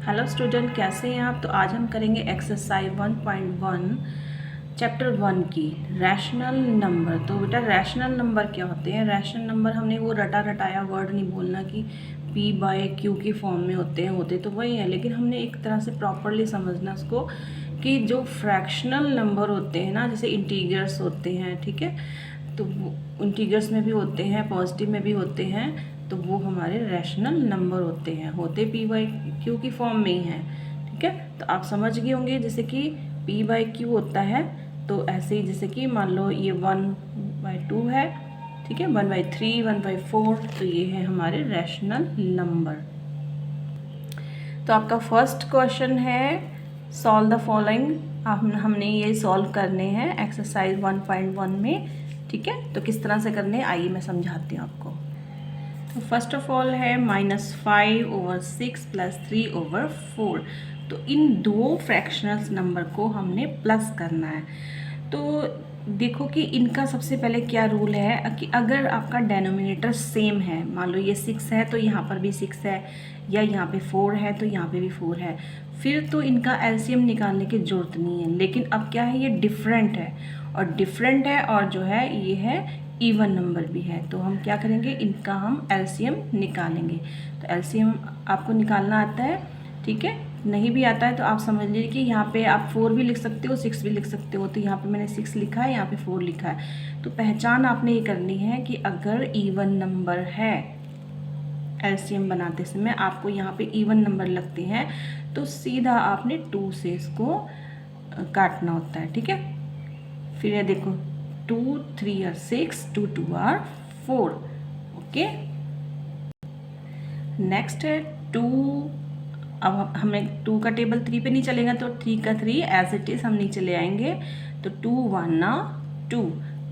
Hello student, कैसे हैं आप। तो आज हम करेंगे एक्सरसाइज 1.1 चैप्टर 1 की रैशनल नंबर। तो बेटा रैशनल नंबर क्या होते हैं। रैशनल नंबर हमने वो रटाया वर्ड नहीं बोलना कि p बाय q की फॉर्म में होते तो वही है, लेकिन हमने एक तरह से प्रॉपरली समझना उसको कि जो फ्रैक्शनल नंबर होते हैं ना, जैसे इंटीजर्स होते हैं, ठीक है, तो इंटीजर्स में भी होते हैं, पॉजिटिव में भी होते हैं, तो वो हमारे रैशनल नंबर होते पी बाई क्यू की फॉर्म में ही हैं। ठीक है, तो आप समझ गए होंगे जैसे कि p बाई क्यू होता है, तो ऐसे ही जैसे कि मान लो ये 1/2 है, ठीक है, 1/3, 1/4, तो ये है हमारे रैशनल नंबर। तो आपका फर्स्ट क्वेश्चन है सॉल्व द फॉलोइंग। हमने ये सॉल्व करने हैं एक्सरसाइज 1.1 में। ठीक है, तो किस तरह से करने आइए मैं समझाती हूँ आपको। तो फर्स्ट ऑफ ऑल है -5/6 + 3/4। तो इन दो फ्रैक्शनल्स नंबर को हमने प्लस करना है। तो देखो कि इनका सबसे पहले क्या रूल है कि अगर आपका डेनोमिनेटर सेम है, मान लो ये 6 है तो यहाँ पर भी 6 है, या यहाँ पे 4 है तो यहाँ पे भी 4 है, फिर तो इनका एलसीएम निकालने की ज़रूरत नहीं है। लेकिन अब क्या है, ये डिफरेंट है, और जो है ये है इवन नंबर भी है, तो हम क्या करेंगे, इनका हम एलसीएम निकालेंगे। तो एलसीएम आपको निकालना आता है, ठीक है। नहीं भी आता है तो आप समझ लीजिए कि यहाँ पे आप 4 भी लिख सकते हो, 6 भी लिख सकते हो। तो यहाँ पे मैंने 6 लिखा है, यहाँ पे 4 लिखा है। तो पहचान आपने ये करनी है कि अगर इवन नंबर है, एलसीएम बनाते समय आपको यहाँ पे इवन नंबर लगते हैं, तो सीधा आपने 2 से इसको काटना होता है, ठीक है। फिर ये देखो 2 3 are 6, 2 2 are 4। ओके, नेक्स्ट है 2। अब हमें 2 का टेबल 3 पे नहीं चलेगा, तो 3 का 3 एज इट इज़ हम नीचे ले आएंगे। तो 2 1 2,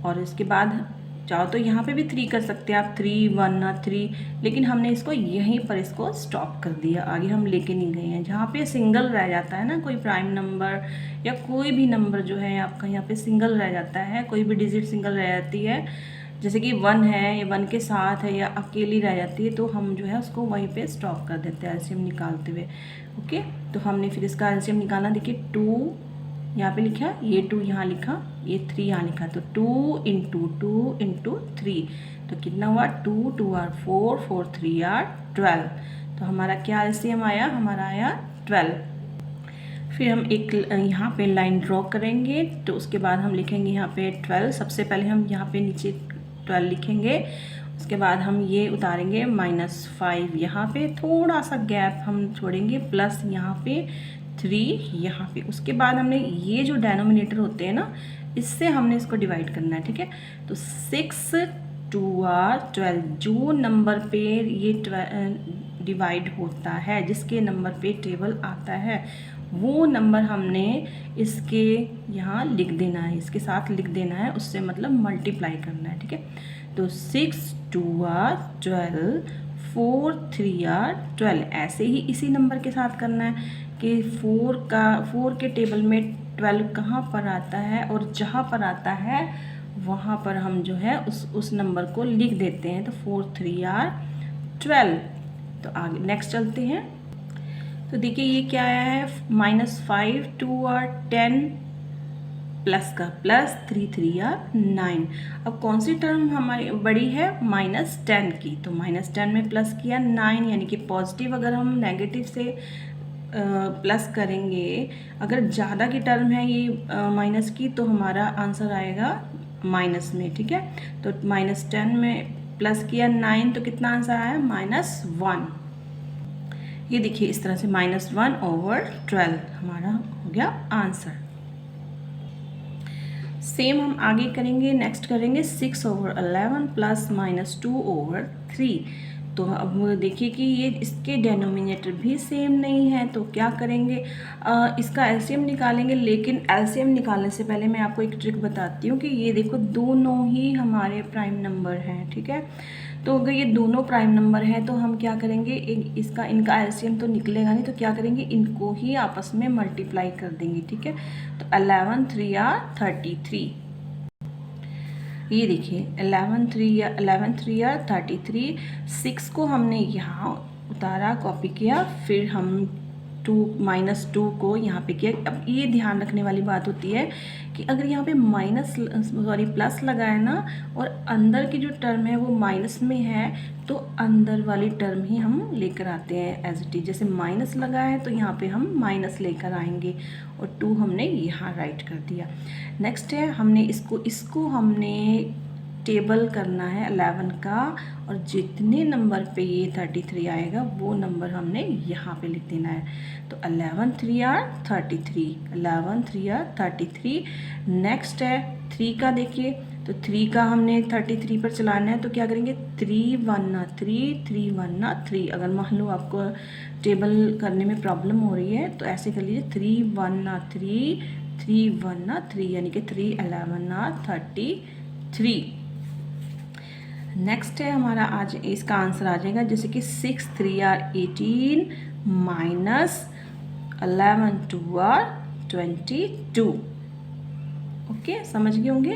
और इसके बाद चाहो तो यहाँ पे भी 3 कर सकते हैं आप, 3 1 3, लेकिन हमने इसको यहीं पर इसको स्टॉप कर दिया, आगे हम लेके नहीं गए हैं। जहाँ पे सिंगल रह जाता है ना, कोई प्राइम नंबर या कोई भी नंबर जो है आपका यहाँ पे सिंगल रह जाता है, कोई भी डिजिट सिंगल रह जाती है, जैसे कि 1 है या 1 के साथ है या अकेली रह जाती है, तो हम जो है उसको वहीं पे स्टॉप कर देते हैं एलसीएम निकालते हुए। ओके, तो हमने फिर इसका एलसीएम निकालना। देखिए 2 यहाँ पे लिखा, ये 2 यहाँ लिखा, ये 3 यहाँ लिखा, तो 2 × 2 × 3, तो कितना हुआ, 2 2 are 4, 4 3 are 12। तो हमारा क्या एलसीएम आया, हमारा आया 12। फिर हम एक यहाँ पे लाइन ड्रॉ करेंगे, तो उसके बाद हम लिखेंगे यहाँ पे 12। सबसे पहले हम यहाँ पे नीचे 12 लिखेंगे, उसके बाद हम ये उतारेंगे -5 यहाँ पे, थोड़ा सा गैप हम छोड़ेंगे, प्लस यहाँ पे 3 यहाँ पे। उसके बाद हमने ये जो डेनोमिनेटर होते हैं ना, इससे हमने इसको डिवाइड करना है, ठीक है। तो 6 2 are 12, जो नंबर पे ये डिवाइड होता है, जिसके नंबर पे टेबल आता है, वो नंबर हमने इसके यहाँ लिख देना है, इसके साथ लिख देना है, उससे मतलब मल्टीप्लाई करना है, ठीक है। तो 6 2 are 12, 4 3 are 12, ऐसे ही इसी नंबर के साथ करना है कि 4 के टेबल में 12 कहाँ पर आता है, और जहाँ पर आता है वहाँ पर हम जो है उस नंबर को लिख देते हैं। तो 4 3 are 12। तो आगे नेक्स्ट चलते हैं। तो देखिए ये क्या आया है, -5 2 are 10, प्लस का प्लस, 3 3 are 9। अब कौन सी टर्म हमारी बड़ी है, -10 की, तो -10 में प्लस किया 9, यानी कि पॉजिटिव अगर हम नेगेटिव से प्लस करेंगे, अगर ज़्यादा की टर्म है ये माइनस की, तो हमारा आंसर आएगा माइनस में, ठीक है। तो -10 में प्लस किया 9, तो कितना आंसर आया, -1। ये देखिए इस तरह से -1/12 हमारा हो गया आंसर। सेम हम आगे करेंगे, नेक्स्ट करेंगे 6/11 + -2/3। तो अब देखिए कि ये इसके डेनोमिनेटर भी सेम नहीं है, तो क्या करेंगे, इसका एलसीएम निकालेंगे। लेकिन एलसीएम निकालने से पहले मैं आपको एक ट्रिक बताती हूँ कि ये देखो दोनों ही हमारे प्राइम नंबर हैं, ठीक है। तो अगर ये दोनों प्राइम नंबर हैं तो हम क्या करेंगे, इनका एलसीएम तो निकलेगा नहीं, तो क्या करेंगे, इनको ही आपस में मल्टीप्लाई कर देंगे, ठीक है। तो 11 3 are 33। ये देखिए 11 3 are 33। 6 को हमने यहाँ उतारा, कॉपी किया, फिर हम -2 को यहाँ पे किया। अब ये ध्यान रखने वाली बात होती है कि अगर यहाँ पे प्लस लगा है ना और अंदर की जो टर्म है वो माइनस में है, तो अंदर वाली टर्म ही हम लेकर आते हैं एज इट इज। जैसे माइनस लगा है तो यहाँ पे हम माइनस लेकर आएंगे और 2 हमने यहाँ राइट कर दिया। नेक्स्ट है हमने इसको हमने टेबल करना है 11 का, और जितने नंबर पे ये 33 आएगा वो नंबर हमने यहाँ पे लिख देना है। तो 11 3 आर 33, 11 3 आर 33। नेक्स्ट है 3 का, देखिए तो 3 का हमने 33 पर चलाना है, तो क्या करेंगे 3 1 3 3 1 3। अगर मान लो आपको टेबल करने में प्रॉब्लम हो रही है तो ऐसे कर लीजिए 3 1 3 3 1 3, यानी कि 3 11 33। नेक्स्ट है हमारा आज इसका आंसर आ जाएगा जैसे कि 6 3 आर 18 माइनस 11 2 आर 22। ओके, समझ गए होंगे।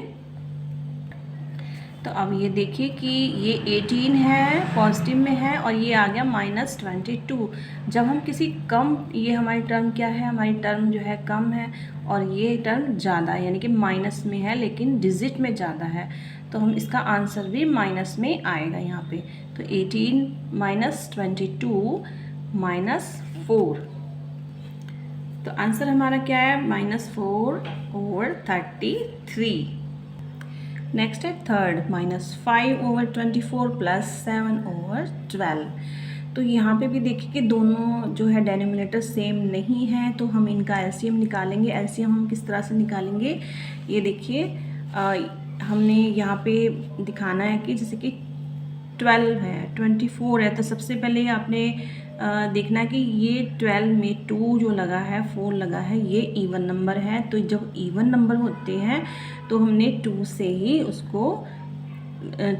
तो अब ये देखिए कि ये 18 है पॉजिटिव में है और ये आ गया -22। जब हम किसी कम, ये हमारी टर्म क्या है, हमारी टर्म जो है कम है और ये टर्म ज़्यादा है, यानी कि माइनस में है लेकिन डिजिट में ज़्यादा है, तो हम इसका आंसर भी माइनस में आएगा यहाँ पे। तो 18 -22 -4, तो आंसर हमारा क्या है -4/33। नेक्स्ट है थर्ड, -5/24 + 7/12। तो यहाँ पे भी देखिए कि दोनों जो है डेनोमिनेटर सेम नहीं है, तो हम इनका एलसीएम निकालेंगे। एलसीएम हम किस तरह से निकालेंगे, ये देखिए हमने यहाँ पे दिखाना है कि जैसे कि 12 है 24 है, तो सबसे पहले आपने देखना है कि ये 12 में 2 जो लगा है 4 लगा है, ये इवन नंबर है। तो जब इवन नंबर होते हैं तो हमने 2 से ही उसको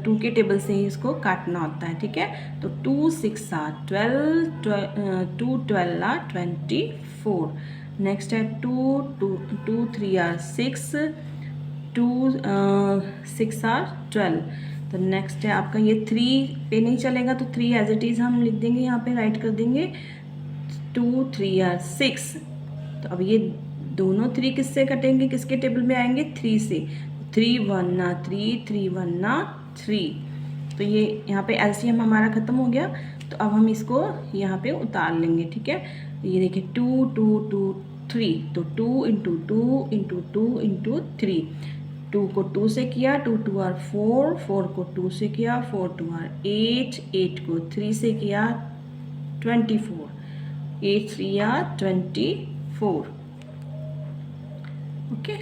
2 के टेबल से ही इसको काटना होता है, ठीक है। तो 2 6 12 2 12 24। नेक्स्ट है 2 3 6 2 6 12। तो नेक्स्ट है आपका ये 3 पे नहीं चलेगा, तो 3 एज इट इज़ हम लिख देंगे, यहाँ पे राइट कर देंगे 2 3 6। तो अब ये दोनों 3 किससे कटेंगे, किसके टेबल में आएंगे, 3 से। 3 1 3 3 1 3। तो ये यहाँ पे एलसीएम हमारा ख़त्म हो गया। तो अब हम इसको यहाँ पे उतार लेंगे, ठीक है। ये देखिए 2 2 2 3, तो 2 × 2 × 2 × 3। 2 को 2 से किया, 2 2 आर 4, 4 को 2 से किया, 4 2 आर 8, 8 को 3 से किया 24, 8 3 आर 24। ओके,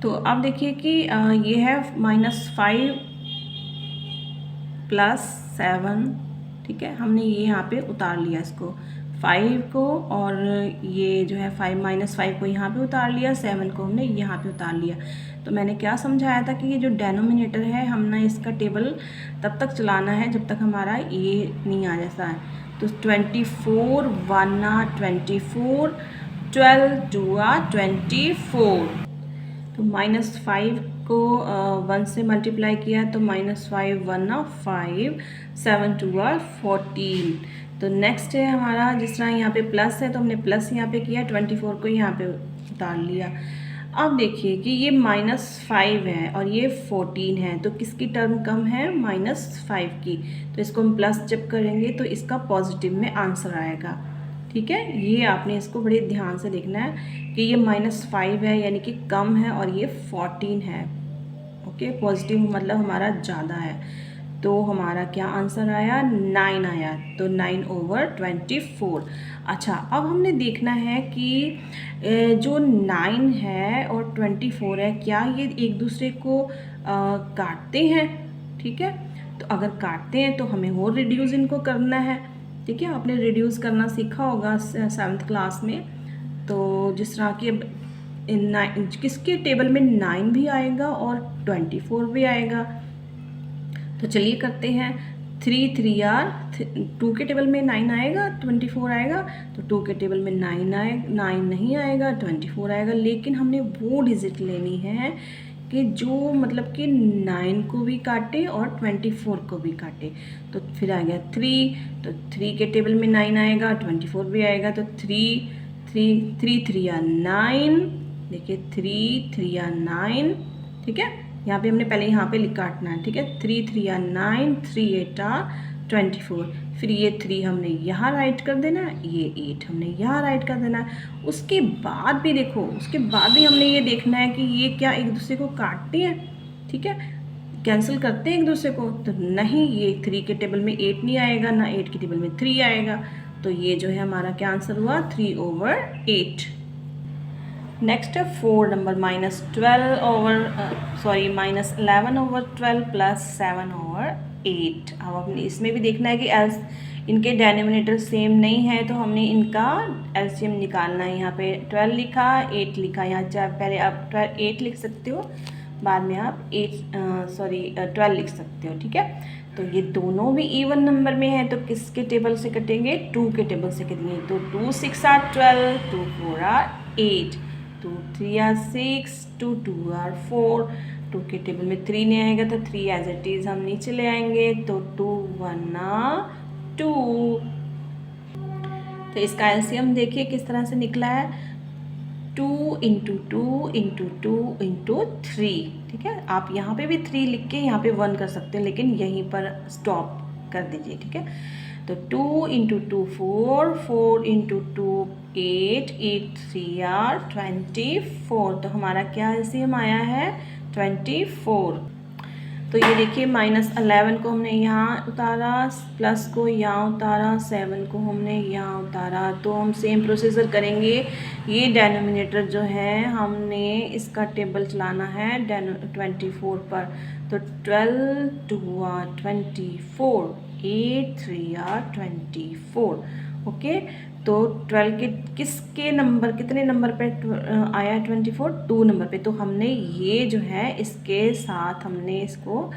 तो अब देखिए कि ये है -5 + 7, ठीक है। हमने ये यहाँ पे उतार लिया इसको 5 को, और ये जो है 5 को यहाँ पे उतार लिया, 7 को हमने यहाँ पे उतार लिया। तो मैंने क्या समझाया था कि ये जो डेनोमिनेटर है हमने इसका टेबल तब तक चलाना है जब तक हमारा ये नहीं आ जाता है। तो 24 1 24, 12 2 24। तो -5 को 1 से मल्टीप्लाई किया तो -5 1 5, 7 2 14। तो नेक्स्ट है हमारा, जिस तरह यहाँ पे प्लस है तो हमने प्लस यहाँ पे किया, 24 को यहाँ पे उतार लिया। अब देखिए कि ये -5 है और ये 14 है, तो किसकी टर्म कम है, -5 की। तो इसको हम प्लस जब करेंगे तो इसका पॉजिटिव में आंसर आएगा, ठीक है। ये आपने इसको बड़े ध्यान से देखना है कि ये -5 है यानी कि कम है और ये 14 है। ओके, पॉजिटिव मतलब हमारा ज़्यादा है। तो हमारा क्या आंसर आया, 9 आया। तो 9/24। अच्छा, अब हमने देखना है कि जो 9 है और 24 है, क्या ये एक दूसरे को काटते हैं, ठीक है। तो अगर काटते हैं तो हमें और रिड्यूस इनको करना है, ठीक है। आपने रिड्यूस करना सीखा होगा 7th क्लास में। तो जिस तरह की किसके टेबल में 9 भी आएगा और 24 भी आएगा। तो चलिए करते हैं। 3 3 आर 2 के टेबल में 9 आएगा, 24 आएगा। तो 2 के टेबल में 9 नहीं आएगा, 24 आएगा। लेकिन हमने वो डिजिट लेनी है कि जो मतलब कि 9 को भी काटे और 24 को भी काटे। तो फिर आ गया 3, तो 3 के टेबल में 9 आएगा, 24 भी आएगा, तो 3 3 3 3 या 9, देखिए 3 3 या 9, ठीक है। यहाँ पे हमने पहले यहाँ पे काटना है, ठीक है। 3 3 या 9, 3 8 24, फिर ये 3 हमने यहाँ राइट कर देना है, ये 8 हमने यहाँ राइट कर देना है। उसके बाद भी देखो, उसके बाद भी हमने ये देखना है कि ये क्या एक दूसरे को काटते हैं, ठीक है, कैंसिल करते हैं एक दूसरे को। तो नहीं, ये 3 के टेबल में 8 नहीं आएगा, ना 8 के टेबल में 3 आएगा। तो ये जो है हमारा क्या आंसर हुआ, 3/8। नेक्स्ट है 4 नंबर, -11/12 प्लस 7/8। अब हमने इसमें भी देखना है कि इनके डेनोमिनेटर सेम नहीं है, तो हमने इनका एलसीएम निकालना है। यहाँ पे 12 लिखा, 8 लिखा, यहाँ चाहे पहले आप 8 लिख सकते हो, बाद में आप 12 लिख सकते हो, ठीक है। तो ये दोनों भी इवन नंबर में है, तो किसके टेबल से कटेंगे, 2 के टेबल से कटेंगे। तो 2 6 are 12, 2 4 are 8, 2 3 are 6, 2 2 are 4, 2 के टेबल में 3 नहीं आएगा, तो 3 एज इट इज़ हम नीचे ले आएंगे, तो 2 1 2। तो इसका एलसीएम देखिए किस तरह से निकला है, 2 × 2 × 2 × 3, ठीक है। आप यहाँ पे भी 3 लिख के यहाँ पे 1 कर सकते हैं, लेकिन यहीं पर स्टॉप कर दीजिए, ठीक है। तो 2 × 2 4, 4 × 2 8, 8 3 are 24। तो हमारा क्या एलसीएम आया है, 24। तो ये देखिए -11 को हमने यहाँ उतारा, प्लस को यहाँ उतारा, 7 को हमने यहाँ उतारा। तो हम सेम प्रोसीजर करेंगे। ये डेनोमिनेटर जो है हमने इसका टेबल चलाना है 24 पर। तो 12 2 24, 8 3 24, ओके। तो 12 के किसके नंबर, कितने नंबर पे आया 24, 2 नंबर पे। तो हमने ये जो है इसके साथ हमने इसको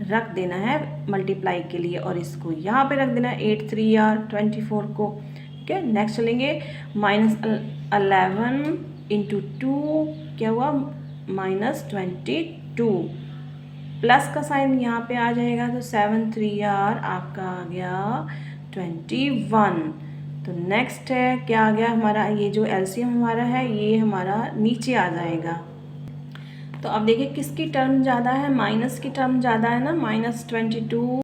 रख देना है मल्टीप्लाई के लिए, और इसको यहाँ पे रख देना है 8 3 24 को, ठीक है। नेक्स्ट चलेंगे, -11 × 2 क्या हुआ, -22, प्लस का साइन यहाँ पे आ जाएगा, तो 7 3 आपका आ गया 21। तो नेक्स्ट है क्या आ गया हमारा, ये जो एलसीएम हमारा है ये हमारा नीचे आ जाएगा। तो अब देखिए किसकी टर्म ज़्यादा है, माइनस की टर्म ज़्यादा है ना, -22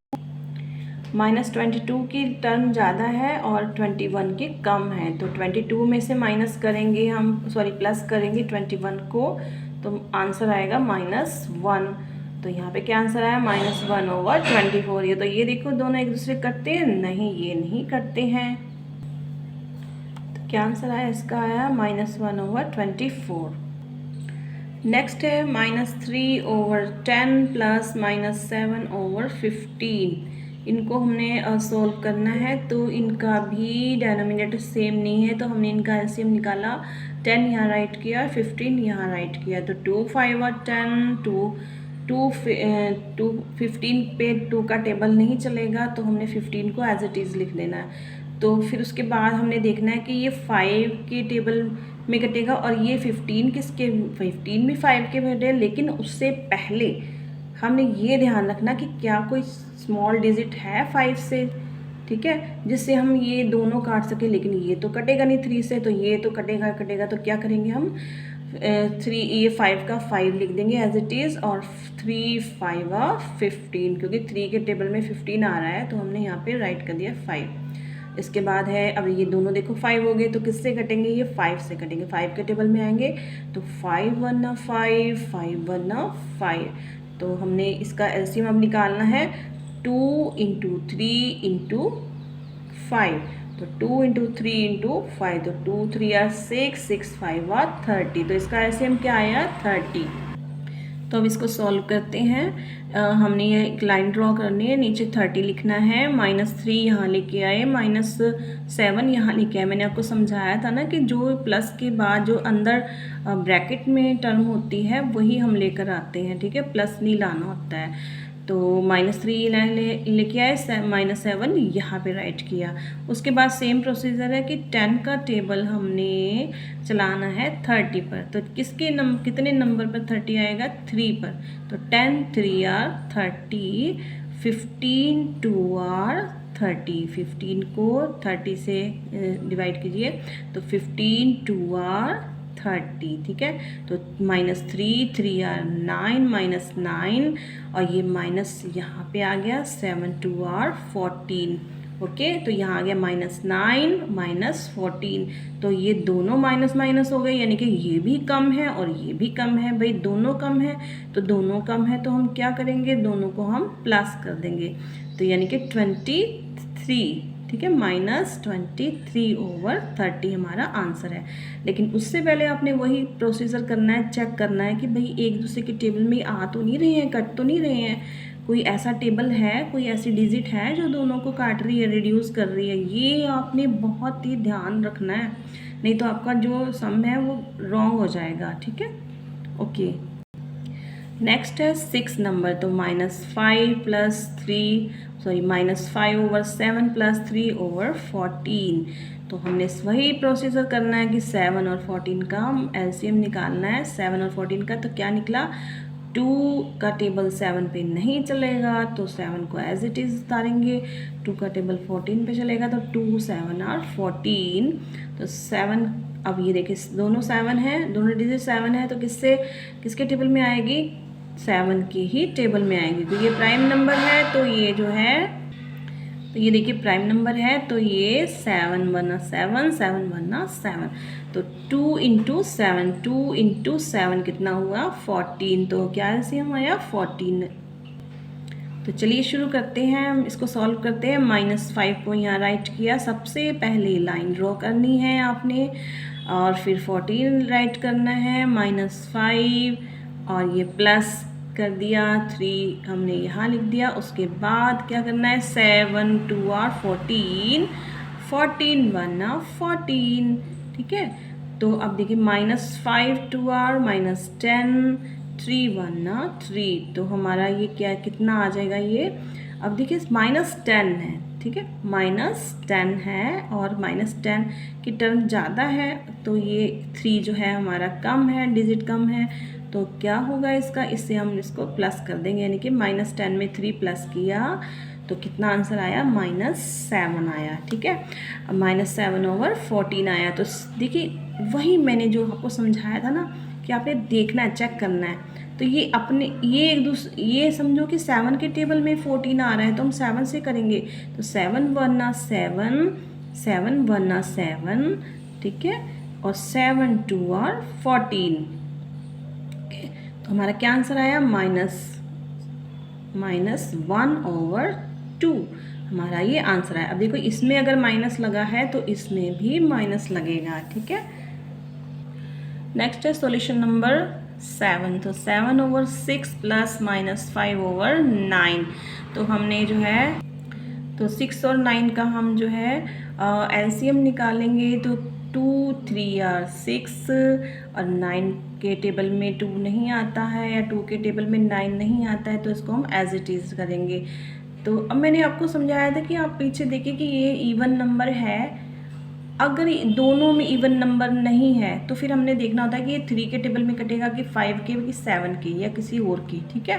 की टर्म ज़्यादा है और 21 की कम है। तो 22 में से माइनस करेंगे हम, प्लस करेंगे 21 को, तो आंसर आएगा -1। तो यहाँ पे क्या आंसर आया, -1/24। ये तो ये देखो दोनों एक दूसरे कटते हैं, नहीं ये नहीं कटते हैं। क्या आंसर आया इसका, आया -1/24। नेक्स्ट है -3/10 प्लस -7/15। इनको हमने सोल्व करना है, तो इनका भी डेनोमिनेटर सेम नहीं है, तो हमने इनका एलसीएम निकाला, 10 यहाँ राइट किया, 15 यहाँ राइट किया। तो 2 5 और 10, 2 15 पे 2 का टेबल नहीं चलेगा, तो हमने 15 को एज इट इज़ लिख देना है। तो फिर उसके बाद हमने देखना है कि ये 5 के टेबल में कटेगा, और ये 15 किसके, 15 भी 5 के कटे, लेकिन उससे पहले हमने ये ध्यान रखना कि क्या कोई स्मॉल डिजिट है 5 से, ठीक है, जिससे हम ये दोनों काट सकें। लेकिन ये तो कटेगा नहीं 3 से, तो ये तो कटेगा। तो क्या करेंगे हम, 3 ये 5 का 5 लिख देंगे एज इट इज़, और 3 5 15, क्योंकि 3 के टेबल में 15 आ रहा है, तो हमने यहाँ पे राइट कर दिया 5। इसके बाद है, अब ये दोनों देखो 5 हो गए, तो किससे कटेंगे, ये 5 से कटेंगे, 5 के टेबल में आएंगे। तो 5 1 5, 5 1 5। तो हमने इसका एलसीएम अब निकालना है, 2 × 3 × 5। तो 2 × 3 × 5, तो 2 3 6, 6 5 30। तो इसका एलसीएम क्या आया, 30। तो अब इसको सॉल्व करते हैं। हमने ये एक लाइन ड्रॉ करनी है, नीचे 30 लिखना है, -3 यहाँ लेके आए, -7 यहाँ लेके आए। मैंने आपको समझाया था ना कि जो प्लस के बाद जो अंदर ब्रैकेट में टर्म होती है वही हम लेकर आते हैं, ठीक है, प्लस नहीं लाना होता है। तो -3 लेके आए, -7 यहाँ पे राइट किया। उसके बाद सेम प्रोसीजर है कि 10 का टेबल हमने चलाना है 30 पर। तो कितने नंबर पर 30 आएगा? 3 पर। तो 10 3 आर 30, 15 2 आर 30, 15 को 30 से डिवाइड कीजिए तो 15 2 आर 30, ठीक है। तो -3 आर 9 और ये माइनस यहाँ पे आ गया 7 2 आर 14, ओके। तो यहाँ आ गया -9 -14, तो ये दोनों माइनस माइनस हो गए, यानी कि ये भी कम है और ये भी कम है। भाई दोनों कम है तो दोनों कम है, तो हम क्या करेंगे? दोनों को हम प्लस कर देंगे, तो यानी कि 23, ठीक है, -23/30 हमारा आंसर है। लेकिन उससे पहले आपने वही प्रोसीजर करना है, चेक करना है कि भाई एक दूसरे के टेबल में आ तो नहीं रहे हैं, कट तो नहीं रहे हैं। कोई ऐसा टेबल है, कोई ऐसी डिजिट है जो दोनों को काट रही है, रिड्यूस कर रही है। ये आपने बहुत ही ध्यान रखना है, नहीं तो आपका जो सम है वो रॉन्ग हो जाएगा, ठीक है, ओके। नेक्स्ट है 6 नंबर। तो -5 + 7 + 3/14। तो हमने वही प्रोसीजर करना है कि 7 और 14 का हम एलसीएम निकालना है। 7 और 14 का तो क्या निकला? 2 का टेबल 7 पे नहीं चलेगा तो 7 को एज इट इज़ उतारेंगे। 2 का टेबल 14 पे चलेगा तो 2 7 और 14। तो 7, अब ये देखिए दोनों 7 हैं, दोनों डिजिट 7 है, तो किसके टेबल में आएगी? 7 के ही टेबल में आएगी। तो ये प्राइम नंबर है, तो ये जो है, तो ये देखिए प्राइम नंबर है, तो ये 7 1 7 7 1 7। तो 2 × 7, 2 × 7 कितना हुआ? 14। तो क्या एलसीएम आया? 14। तो चलिए शुरू करते हैं, हम इसको सॉल्व करते हैं। -5 को यहाँ राइट किया, सबसे पहले लाइन ड्रॉ करनी है आपने, और फिर 14 राइट करना है, -5 और ये प्लस कर दिया, 3 हमने यहाँ लिख दिया। उसके बाद क्या करना है? 7 2 आर 14, 14 1 14, ठीक है। तो अब देखिए -5 2 आर -10, 3 1 3। तो हमारा ये क्या कितना आ जाएगा ये? अब देखिए -10 है, ठीक है, -10 है और -10 की टर्म ज़्यादा है, तो ये 3 जो है हमारा कम है, डिजिट कम है। तो क्या होगा इसका? इससे हम इसको प्लस कर देंगे, यानी कि -10 में 3 प्लस किया तो कितना आंसर आया? -7 आया, ठीक है। अब -7/14 आया। तो देखिए वही मैंने जो आपको समझाया था ना कि आपने देखना है, चेक करना है। तो ये अपने ये समझो कि 7 के टेबल में 14 आ रहा है, तो हम 7 से करेंगे। तो 7 1 7 7 1 7, ठीक है, और 7 2 आर 14। तो हमारा क्या आंसर आया? -1/2 हमारा ये आंसर है। अब देखो इसमें अगर माइनस लगा है तो इसमें भी माइनस लगेगा, ठीक है। नेक्स्ट है सॉल्यूशन नंबर 7। तो 7/6 + -5/9। तो हमने जो है, तो 6 और 9 का हम जो है एलसीएम निकालेंगे। तो 2 3 आर 6 और 9 के टेबल में 2 नहीं आता है, या 2 के टेबल में 9 नहीं आता है, तो इसको हम एज इट इज़ करेंगे। तो अब मैंने आपको समझाया था कि आप पीछे देखिए कि ये इवन नंबर है। अगर दोनों में इवन नंबर नहीं है तो फिर हमने देखना होता है कि ये 3 के टेबल में कटेगा कि 5 के, कि 7 के, या किसी और की, ठीक है।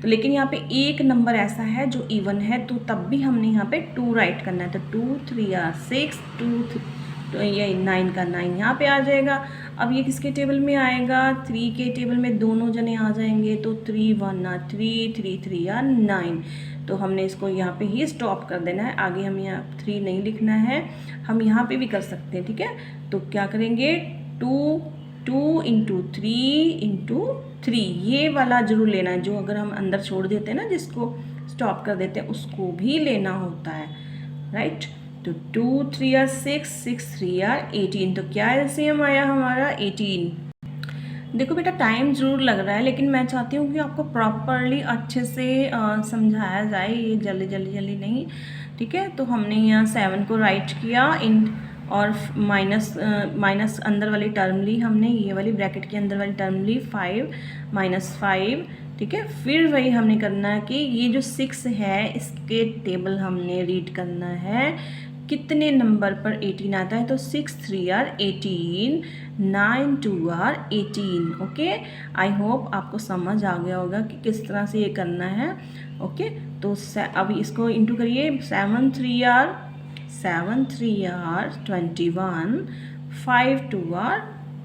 तो लेकिन यहाँ पे एक नंबर ऐसा है जो इवन है, तो तब भी हमने यहाँ पे 2 राइट करना है। तो 2 3 आर 6, 2 तो ये 9 का 9 यहाँ पे आ जाएगा। अब ये किसके टेबल में आएगा? 3 के टेबल में दोनों जने आ जाएंगे। तो 3 1 3 3 3 या 9। तो हमने इसको यहाँ पे ही स्टॉप कर देना है, आगे हम यहाँ 3 नहीं लिखना है। हम यहाँ पे भी कर सकते हैं, ठीक है। तो क्या करेंगे? 2 × 3 × 3, ये वाला जरूर लेना है, जो अगर हम अंदर छोड़ देते हैं ना, जिसको स्टॉप कर देते हैं, उसको भी लेना होता है, राइट। तो 2 3 आर 6, 6 3 आर 18। तो क्या एलसीएम आया हमारा? 18। देखो बेटा टाइम ज़रूर लग रहा है, लेकिन मैं चाहती हूँ कि आपको प्रॉपरली अच्छे से समझाया जाए, ये जल्दी जल्दी जल्दी नहीं, ठीक है। तो हमने यहाँ 7 को राइट किया इन, और माइनस अंदर वाली टर्म ली हमने, ये वाली ब्रैकेट के अंदर वाली टर्म ली 5 -5, ठीक है। फिर वही हमने करना है कि ये जो 6 है इसके टेबल हमने रीड करना है कितने नंबर पर 18 आता है। तो 6 3 are 18, 9 2 are 18। Okay, I hope आपको समझ आ गया होगा कि किस तरह से ये करना है। ओके, तो अभी इसको इंटू करिए। 7 3 आर 21, 5 2 आर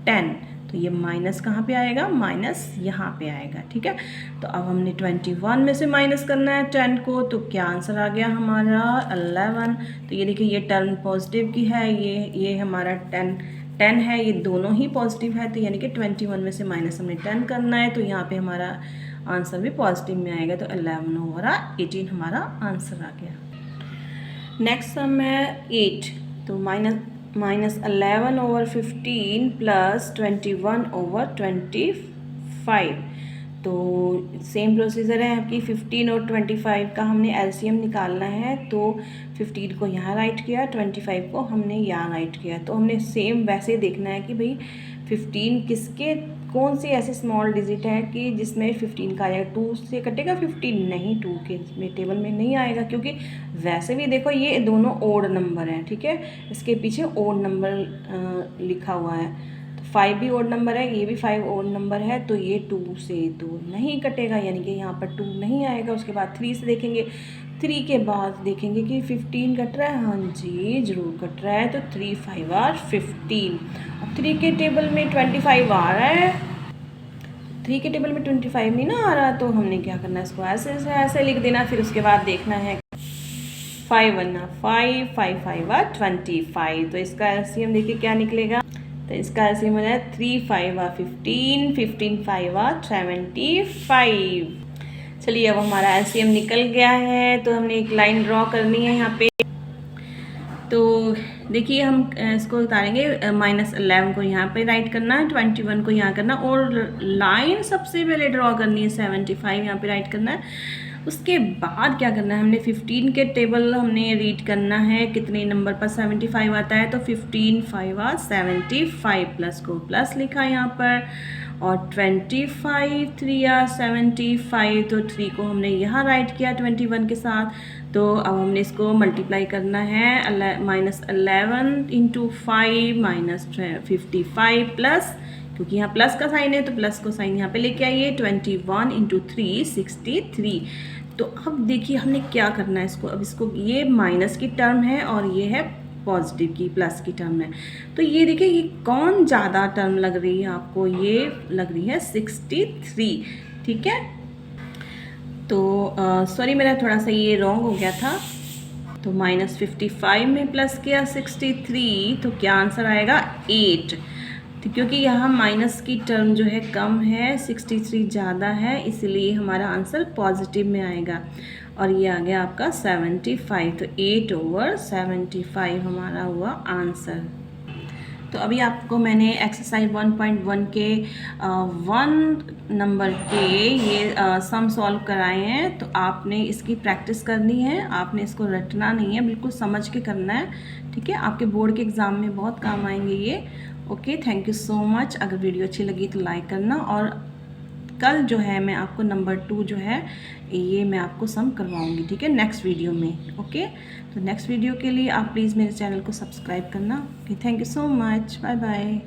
10। तो ये माइनस कहाँ पे आएगा, माइनस यहाँ पे आएगा। ठीक है, तो अब हमने 21 में से माइनस करना है 10 को, तो क्या आंसर आ गया हमारा 11। तो ये देखिए ये टर्म पॉजिटिव की है, ये हमारा 10 है, ये दोनों ही पॉजिटिव है। तो यानी कि 21 में से माइनस हमने 10 करना है, तो यहाँ पे हमारा आंसर भी पॉजिटिव में आएगा। तो 11/18 हमारा आंसर आ गया। नेक्स्ट सम है 8। तो -11/15 प्लस 21/25। तो सेम प्रोसीजर है आपकी। 15 और 25 का हमने एलसीएम निकालना है। तो 15 को यहाँ राइट किया, 25 को हमने यहाँ राइट किया। तो हमने सेम वैसे देखना है कि भाई 15 किसके कौन सी ऐसे स्मॉल डिजिट है कि जिसमें 15 का आएगा। 2 से कटेगा 15 नहीं, 2 के टेबल में नहीं आएगा, क्योंकि वैसे भी देखो ये दोनों ओड नंबर हैं। ठीक है, इसके पीछे ओड नंबर लिखा हुआ है। तो 5 भी ओड नंबर है, ये भी 5 ओड नंबर है। तो ये 2 से तो नहीं कटेगा, यानी कि यहाँ पर 2 नहीं आएगा। उसके बाद 3 से देखेंगे, 3 के बाद देखेंगे कि 15 कट रहा है। हाँ जी, ज़रूर कट रहा है। तो 3 5 आर 15। अब 3 के टेबल में 25 आ रहा है, 3 के टेबल में 25 नहीं ना आ रहा। तो हमने क्या करना है, इसको ऐसे लिख देना। फिर उसके बाद देखना है 5 1 5, 5 5 25। तो इसका एलसीएम देखिए क्या निकलेगा। तो इसका एलसीएम हो जाए 3 5 15, 15 5 75। चलिए अब हमारा एलसीएम निकल गया है। तो हमने एक लाइन ड्रॉ करनी है यहाँ पे। तो देखिए हम इसको उतारेंगे। -11 को यहाँ पे राइट करना है, 21 को यहाँ करना, और लाइन सबसे पहले ड्रॉ करनी है 75 यहाँ पे राइट करना है। उसके बाद क्या करना है, हमने 15 के टेबल हमने रीड करना है कितने नंबर पर 75 आता है। तो 15 5 75, प्लस को प्लस लिखा यहाँ पर, और 25 3 75। तो 3 को हमने यहाँ राइट किया 21 के साथ। तो अब हमने इसको मल्टीप्लाई करना है। -11 × 5 -55 प्लस, क्योंकि यहाँ प्लस का साइन है तो प्लस को साइन यहाँ पे लेके आइए। 21 × 3 63। तो अब देखिए हमने क्या करना है इसको। अब इसको, ये माइनस की टर्म है और ये है पॉजिटिव की, प्लस की टर्म है। तो ये देखिए ये कौन ज़्यादा टर्म लग रही है आपको, ये लग रही है 63। ठीक है, तो सॉरी मेरा थोड़ा सा ये रॉन्ग हो गया था। तो -55 में प्लस किया 63, तो क्या आंसर आएगा 8। तो क्योंकि यहाँ माइनस की टर्म जो है कम है, 63 ज़्यादा है, इसलिए हमारा आंसर पॉजिटिव में आएगा। और ये आ गया आपका 75। तो 8/75 हमारा हुआ आंसर। तो अभी आपको मैंने एक्सरसाइज 1.1 के 1 नंबर के ये सम सॉल्व कराए हैं। तो आपने इसकी प्रैक्टिस करनी है, आपने इसको रटना नहीं है, बिल्कुल समझ के करना है। ठीक है, आपके बोर्ड के एग्ज़ाम में बहुत काम आएंगे ये। Okay, thank you so much. अगर वीडियो अच्छी लगी तो लाइक करना, और कल जो है मैं आपको नंबर 2 जो है ये मैं आपको सम करवाऊंगी। ठीक है, नेक्स्ट वीडियो में। ओके, तो नेक्स्ट वीडियो के लिए आप प्लीज़ मेरे चैनल को सब्सक्राइब करना। Okay, thank you so much, bye bye.